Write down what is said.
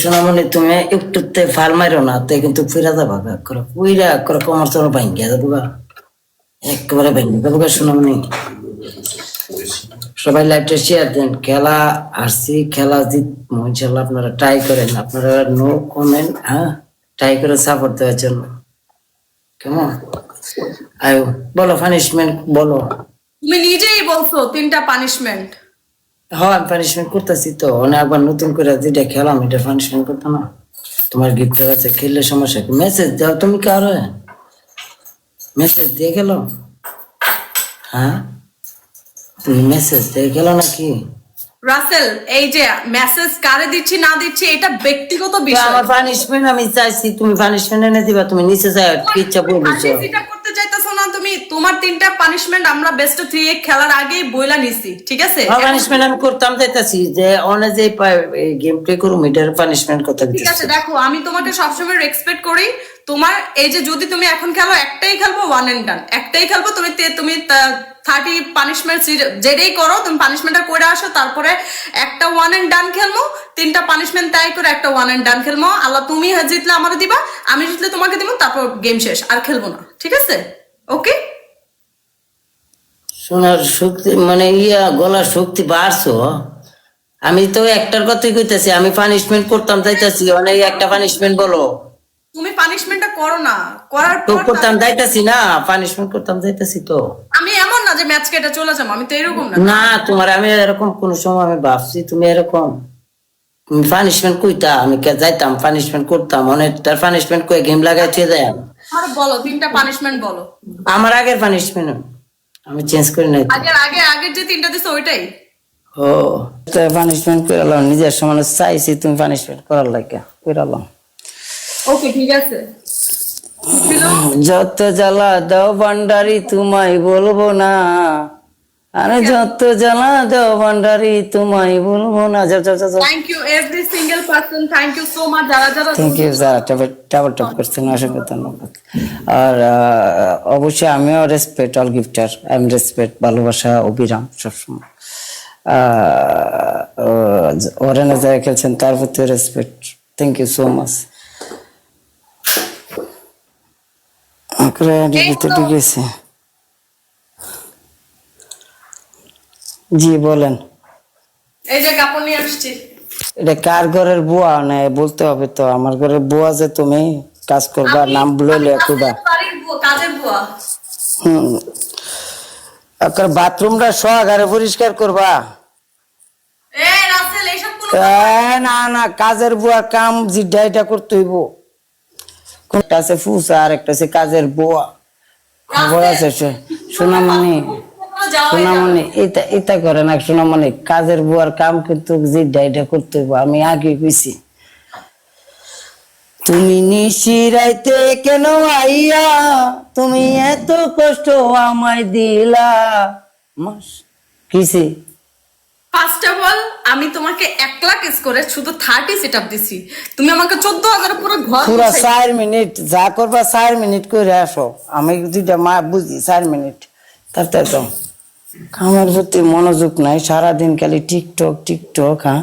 সোনামণি তুমি একটুতে ফাল মারো না, তে কিন্তু ফিরা যাবা করে পুইরা করে কমার চলো ভাঙ্গিয়া যাবো গা, একেবারে ভাঙ্গিয়া যাবো গা সোনামণি। সবাই লাইভটা শেয়ার দেন, খেলা আসছি, খেলা জিতবো ইনশাল্লাহ। আপনারা ট্রাই করেন, আপনারা নো কমেন্ট, হ্যাঁ ট্রাই করে সাপোর্ট দেওয়ার জন্য, কেমন? আয়ো বলো পানিশমেন্ট বলো। তুমি নিজেই বলছো 3টা পানিশমেন্ট। হ্যাঁ আমি পানিশমেন্ট করতেছি তো, অনেক একবার নতুন করে যেটা খেলাম এটা পানিশমেন্ট করতো না। তোমার গিফটের আছে, খেললে সমস্যা কি? মেসেজ দাও তুমি, কারো মেসেজ দিয়ে গেল? হ্যাঁ তুমি মেসেজ দিয়ে গেল নাকি? রাসেল, এই যে মেসেজ কারে দিচ্ছি না দিচ্ছি এটা ব্যক্তিগত বিষয়। আমার পানিশমেন্ট আমি চাইছি, তুমি পানিশমেন্ট এনে দিবা, তুমি নিচে যাও কি ইচ্ছা বলছো। এটা করতে চাইতেছো না তুমি। তোমার 3টা পানিশমেন্ট আমরা বেস্ট অফ 3 খেলার আগেই বইলা নিছি, ঠিক আছে? পানিশমেন্ট আমি করতাম চাইতাছি যে অনেক যে গেম প্লে করুম এটার পানিশমেন্ট কথা ঠিক আছে, দেখো আমি তোমাকে সবসময় রেসপেক্ট করি। তোমার এই যে যদি তুমি এখন খেলো, একটাই খেলবো ওয়ান এন্ড ডান, একটাই খেলবো। তুমি 30 পানিশমেন্ট যেটাই করো তুমি পানিশমেন্টটা করে আসো, তারপরে একটা ওয়ান এন্ড ডান খেলবো। 3টা পানিশমেন্ট তাই করে একটা ওয়ান এন্ড ডান খেলবো। আল্লাহ তুমি জিতলে আমার দিবা, আমি জিতলে তোমাকে দিব, তারপর গেম শেষ, আর খেলবো না, ঠিক আছে? ওকে? শোনার শক্তি মানে গলার শক্তি বাড়ছো। আমি তো একটার কথাই কইতেছি, আমি পানিশমেন্ট করতাম চাইতাছি, অনেক একটা পানিশমেন্ট বলো। তুমি পানিশমেন্টটা করো না, করার তো পর করতাম যাইতাছি না, পানিশমেন্ট করতাম যাইতাছি তো। আমি এমন না যে ম্যাচ কেটে চলে যাবো, আমি তো এরকম না। না তোমার আমি এরকম কোন সময় আমি ভাবছি তুমি এরকম পানিশমেন্ট কইতা, আমি যাইতাম পানিশমেন্ট করতাম, অনেকটার পানিশমেন্ট কই গেম লাগাই চলে যায়। আর বলো 3টা পানিশমেন্ট বলো। আমার আগের পানিশমেন্ট আমি চেঞ্জ করি নাই। আগের যে 3টা দিছো ওইটাই। ও পানিশমেন্ট করালাম, নিজের সমানে চাইছি তুমি পানিশমেন্ট করার লাগে করালাম। ওকে ঠিক আছে। যত জ্বালা দাও ভান্ডারি তোমায় বলবো না, আরে যত জ্বালা দাও ভান্ডারি তোমায় বলবো না। Thank you every single person, thank you so much যারা যারা থ্যাংক ইউ যারা টাবল টপ করছেন, অসংখ্য ধন্যবাদ। আর অবশ্যই আমিও respect all gifter, I am respect, ভালোবাসা অবিরাম সবসময়। ওরেনে যারা খেলছেন তার প্রতি respect, thank you so much. গেছে জি বলেন। এই যে কাপড় নিয়ে আসছি। এটা কার ঘরের বুয়া? না বলতে হবে তো, আমার ঘরের বুয়া যে তুমি কাজ করবা, নাম বলে কইবা। কাজের বুয়া। আপনার বাথরুমটা সহকারে পরিষ্কার করবা। এই রাসেল এইসব কোনো না না, কাজের বুয়া কাম জিড্ডা এটা করতে হইব। কোনটা আছে ফুসা আর একটা আছে কাজের বুয়া, খবর আছে সোনামণি। সোনামণি এটা এটা করে না সোনামণি, কাজের বুয়ার কাম কিন্তু জিড্ডা এটা করতে হইব, আমি আগে কইছি। তুমি নিশিরাইতে কেন আইয়া, তুমি এত কষ্ট আমায় দিলা মাস কিসে? ফার্স্ট অফ অল আমি তোমাকে 1 লাখ করে শুধু 30 সেটআপ দিছি, তুমি আমাকে 14,000 পুরো ঘর পুরো 4 মিনিট যা করবা 4 মিনিট করে আসো। আমি যেটা মা বুঝি 4 মিনিট তার তো কামের প্রতি মনোযোগ নাই, সারাদিন খালি টিকটক টিকটক। হ্যাঁ